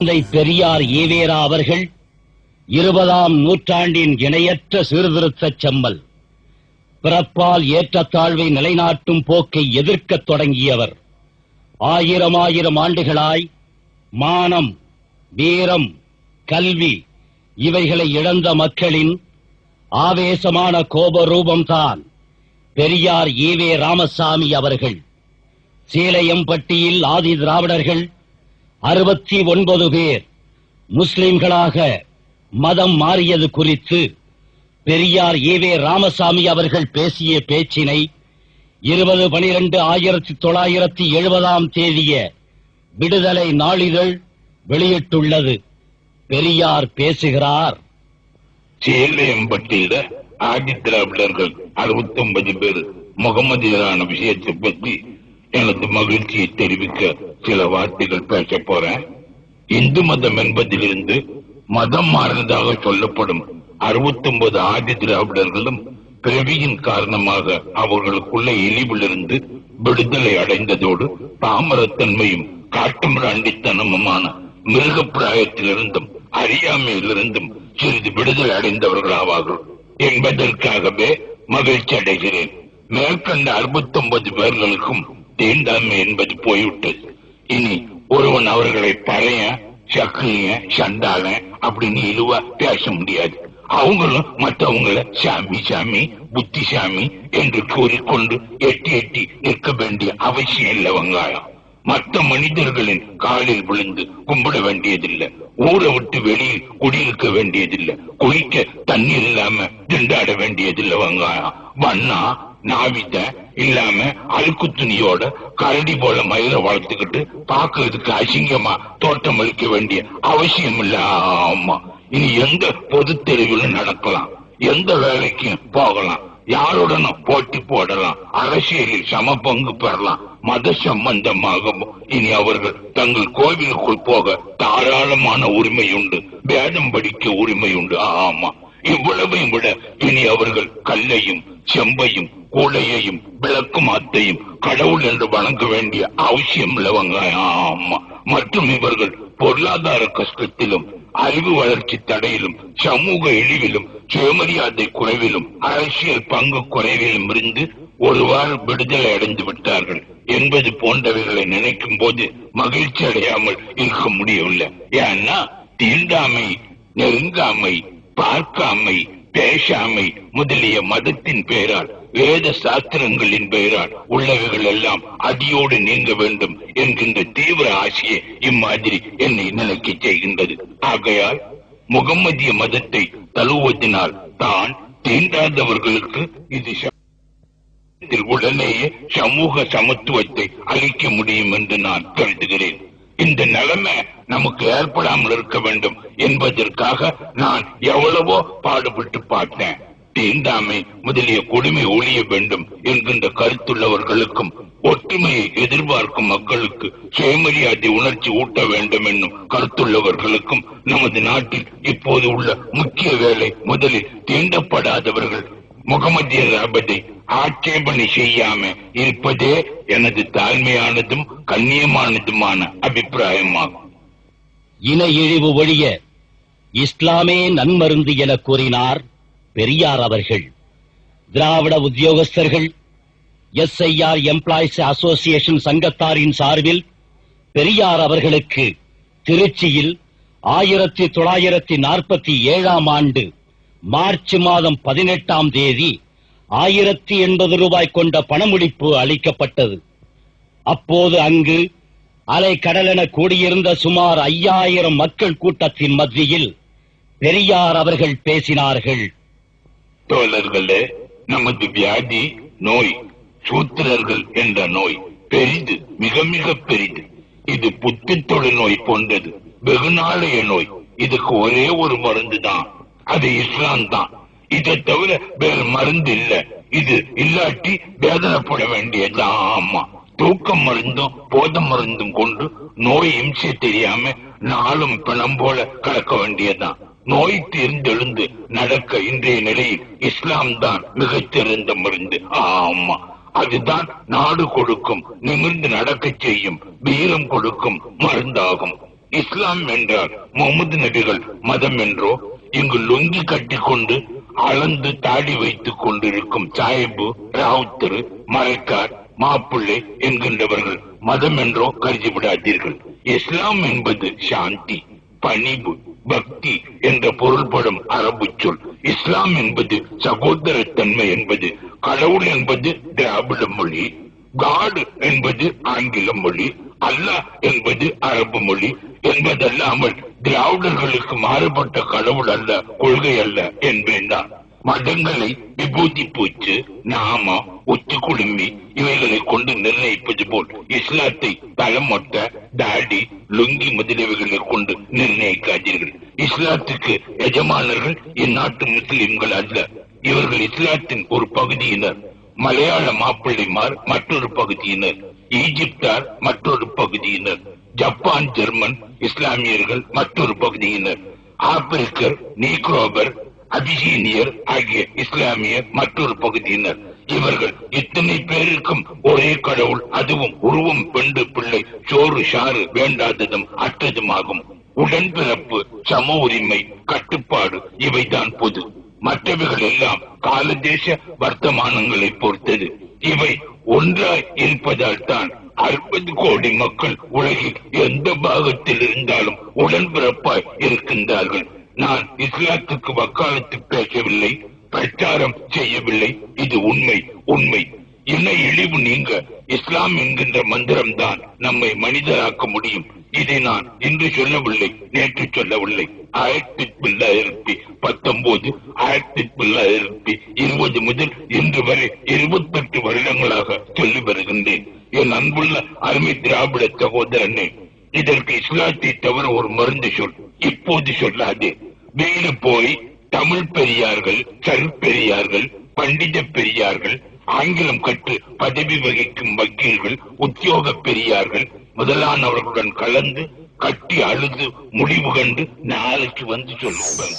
தந்தை பெரியார் ஈவேரா அவர்கள் 20ஆம் நூற்றாண்டின் இணையற்ற சீர்திருத்தச் செம்மல். பிறப்பால் ஏற்றத்தாழ்வை நிலைநாட்டும் போக்கை எதிர்க்கத் தொடங்கியவர். ஆயிரம் ஆண்டுகளாய் மானம், வீரம், கல்வி இவைகளை இழந்த மக்களின் ஆவேசமான கோப ரூபம்தான் பெரியார் ஈவே ராமசாமி அவர்கள். சீலையம்பட்டியில் ஆதி திராவிடர்கள் 69 பேர் முஸ்லிம்களாக மதம் மாறியது குறித்து பெரியார் ஈவே ராமசாமி அவர்கள் பேசிய பேச்சினை 20/12/1970 தேதிய விடுதலை நாளிதழ் வெளியிட்டுள்ளது. பெரியார் பேசுகிறார். சேலையம்பட்டியில ஆதி திராவிடர்கள் 69 பேர் முகமதியரான விஷயத்தை பற்றி எனது மகிழ்ச்சியை தெரிவிக்க சில வார்த்தைகள் பேச போறேன். இந்து மதம் என்பதிலிருந்து மதம் மாறினதாக சொல்லப்படும் 69 ஆதி திராவிடர்களும் பிறவியின் காரணமாக அவர்களுக்குள்ள இழிவிலிருந்து விடுதலை அடைந்ததோடு பாமரத்தன்மையும் காட்டுமிராண்டித்தனமுமான மிருகப்பிராயத்திலிருந்தும் அறியாமையிலிருந்தும் சிறிது விடுதலை அடைந்தவர்களாவார்கள் என்பதற்காகவே மகிழ்ச்சி அடைகிறேன். மேற்கண்ட 69 பேர்களுக்கும் தீண்டாமை என்பது போய்விட்டது. இனி ஒருவன் அவர்களை பழைய சக்கிலிய சண்டாள அப்படின்னு இழுவா பேச முடியாது. அவங்களும் மற்றவங்களை சாமி சாமி புத்திசாமி என்று கூறிக்கொண்டு எட்டி எட்டி நிற்க வேண்டிய அவசியம் இல்லை. வெங்காயம் மற்ற மனிதர்களின் காலில் விழுந்து கும்பிட வேண்டியதில்லை. ஊரை விட்டு வெளியில் குடியிருக்க வேண்டியதில்லை. குளிக்க தண்ணீர் இல்லாம திண்டாட வேண்டியதில்லை. வெங்காயம் வண்ணா நாவித இல்லாம அழுக்கு துணியோட கரடி போல மயிரை வளர்த்துக்கிட்டு பாக்குறதுக்கு அசிங்கமா தோட்டம் அளிக்க வேண்டிய அவசியம் இல்ல. ஆமா, இனி எந்த பொது தெருவிலும் நடக்கலாம், எந்த வேலைக்கும் போகலாம், யாருடனும் போட்டி போடலாம், அரசியலில் சம பங்கு பெறலாம். மத சம்பந்தமாகவும் இனி அவர்கள் தங்கள் கோவிலுக்குள் போக தாராளமான உரிமை உண்டு, வேதம் படிக்க உரிமை உண்டு. ஆமா, இவ்வளவையும் விட இனி அவர்கள் கல்லையும் செம்பையும் கூடையையும் விளக்கு மாத்தையும் கடவுள் என்று வணங்க வேண்டிய அவசியம் இல்லவங்க. ஆமா, மற்றும் இவர்கள் பொருளாதார கஷ்டத்திலும் அறிவு வளர்ச்சி தடையிலும் சமூக இழிவிலும் சுயமரியாதை குறைவிலும் அரசியல் பங்கு குறைவிலும் இருந்து ஒருவாறு விடுதலை அடைந்து விட்டார்கள் என்பது போன்றவைகளை நினைக்கும் போது மகிழ்ச்சி அடையாமல் இருக்க முடியவில்லை. ஏன்னா தீண்டாமை, நெருங்காமை, பார்க்காமை, பேசாமை முதலிய மதத்தின் பெயரால் வேத சாஸ்திரங்களின் பெயரால் உள்ளவைகள் எல்லாம் அடியோடு நீங்க வேண்டும் என்கின்ற தீவிர ஆசையை இம்மாதிரி என்னை நினைக்க செய்கின்றது. ஆகையால் முகம்மதிய மதத்தை தழுவதினால் தான் தீண்டாதவர்களுக்கு இது உடனேயே சமூக சமத்துவத்தை அளிக்க முடியும் என்று நான் கருதுகிறேன். இந்த நிலைமை நமக்கு ஏற்படாமல் இருக்க வேண்டும் என்பதற்காக நான் எவ்வளவோ பாடுபட்டு பார்த்தேன். தீண்டாமை முதலிய கொடுமை ஒழிய வேண்டும் என்கின்ற கருத்துள்ளவர்களுக்கும் ஒற்றுமையை எதிர்பார்க்கும் மக்களுக்கு சுயமரியாதை உணர்ச்சி ஊட்ட வேண்டும் என்னும் கருத்துள்ளவர்களுக்கும் நமது நாட்டில் இப்போது உள்ள முக்கிய வேலை முதலில் தீண்டப்படாதவர்கள் முகமதிய ராபத்தை ஆட்சேபனை செய்யாம இருப்பதே எனது தாழ்மையானதும் கண்ணியமானதுமான அபிப்பிராயமாகும். இன இழிவு ஒழிய இஸ்லாமே நன்மருந்து என கூறினார் பெரியார் அவர்கள். திராவிட உத்தியோகஸ்தர்கள் SIR எம்ப்ளாய்ஸ் அசோசியேஷன் சங்கத்தாரின் சார்பில் பெரியார் அவர்களுக்கு திருச்சியில் 1947 ஆண்டு மார்ச் மாதம் 18 தேதி 1080 ரூபாய் கொண்ட பணமுடிப்பு அளிக்கப்பட்டது. அப்போது அங்கு அலை கடலென கூடியிருந்த சுமார் 5000 மக்கள் கூட்டத்தின் மத்தியில் பெரியார் அவர்கள் பேசினார்கள். தோழர்களே, நமது வியாதி நோய் சூத்திரர்கள் என்ற நோய் பெரிது, மிக மிக பெரிது. இது புத்தி தொழில் நோய் போன்றது, வெகு நாளைய நோய். இதுக்கு ஒரே ஒரு மருந்து தான், அது இஸ்லாம் தான். இதை தவிர வேறு மருந்து இல்ல. இது இல்லாட்டி வேதனைப்பட வேண்டியதுதான். ஆமா, தூக்க மருந்தும் போத மருந்தும் கொண்டு நோய் இம்சை தெரியாம நாளும் பிணம் போல கலக்க வேண்டியதுதான். நோய் தீர்ந்தெழுந்து நடக்க இன்றைய நிலையில் இஸ்லாம் தான் மிகச்சிறந்த மருந்து. ஆமா, அதுதான் நாடு கொடுக்கும் நிமிர்ந்து நடக்க செய்யும் வீரம் கொடுக்கும் மருந்தாகும். இஸ்லாம் என்றால் முகமது நபிகள் மதம் என்றோ, இங்கு லுங்கி கட்டிக்கொண்டு அளந்து தாடி வைத்துக் கொண்டிருக்கும் சாஹிபு, ராவுத்தரு, மரைக்கார், மாப்பிள்ளை என்கின்றவர்கள் மதம் என்றோ கருதி விடாதீர்கள். இஸ்லாம் என்பது சாந்தி, பணிவு, பக்தி என்ற பொருள்படும் அரபு சொல். இஸ்லாம் என்பது சகோதரத்தன்மை என்பது. கடவுள் என்பது திராவிட மொழி, காடு என்பது ஆங்கில மொழி, அல்லாஹ் என்பது அரபு மொழி என்பதல்லாமல் திராவிடர்களுக்கு மாறுபட்ட கடவுள் அல்ல, கொள்கை அல்ல என்பேன் தான். மதங்களை விபூதி பூச்சு, நாம, ஒத்து குடுமி இவைகளை கொண்டு நிர்ணயிப்பது போல் இஸ்லாத்தை தலமொட்ட, தாடி, லுங்கி முதலியவைகளை கொண்டு நிர்ணயிக்காதீர்கள். இஸ்லாத்துக்கு எஜமானர்கள் இந்நாட்டு முஸ்லிம்கள் அல்ல. இவர்கள் இஸ்லாத்தின் ஒரு பகுதியினர். மலையாள மாப்பிள்ளைமார் மற்றொரு பகுதியினர், ஈஜிப்தார் மற்றொரு பகுதியினர், ஜப்பான், ஜெர்மன் இஸ்லாமியர்கள் மற்றொரு பகுதியினர், ஆப்பிரிக்கர், நீக்ரோபர், அபிசீனியர் ஆகிய இஸ்லாமியர் மற்றொரு பகுதியினர். இவர்கள் இத்தனை பேருக்கும் ஒரே கடவுள், அதுவும் உருவம், பெண்டு, பிள்ளை, சோறு சாறு வேண்டாததும் அற்றதுமாகும். உடன்பிறப்பு, சம உரிமை, கட்டுப்பாடு இவைதான் பொது. மற்றவைகள் எல்லாம் காலதேச வர்த்தமானங்களை பொறுத்தது. இவை ஒன்றாய் இருப்பதால் தான் 60 கோடி மக்கள் உலகில் எந்த பாகத்தில் இருந்தாலும் உடன்பிறப்பாய் இருக்கின்றார்கள். நான் இஸ்லாத்துக்கு வக்காலத்து பேசவில்லை, பிரச்சாரம் செய்யவில்லை. இது உண்மை, உண்மை. இன இழிவு நீங்க இஸ்லாம் என்கின்ற மந்திரம் தான் நம்மை மனிதராக்க முடியும். இதை நான் இன்று சொல்லவில்லை, நேற்று சொல்லவில்லை. 1919, 1920 முதல் இன்று வரை 28 வருடங்களாக சொல்லி வருகின்றேன். என் அன்புள்ள அருமை திராவிட சகோதரனே, இதற்கு இஸ்லாத்தை தவிர ஒரு மருந்து சொல் இப்போது சொல்லாதே. வீடு போய் தமிழ் பெரியார்கள், சருப்பெரியார்கள், பண்டித பெரியார்கள், ஆங்கிலம் கற்று பதவி வகிக்கும் வக்கீல்கள், உத்தியோக பெரியார்கள் முதலானவர்களுடன் கலந்து கட்டி அழுது முடிவு கண்டு நாளைக்கு வந்து சொல்லுவாங்க.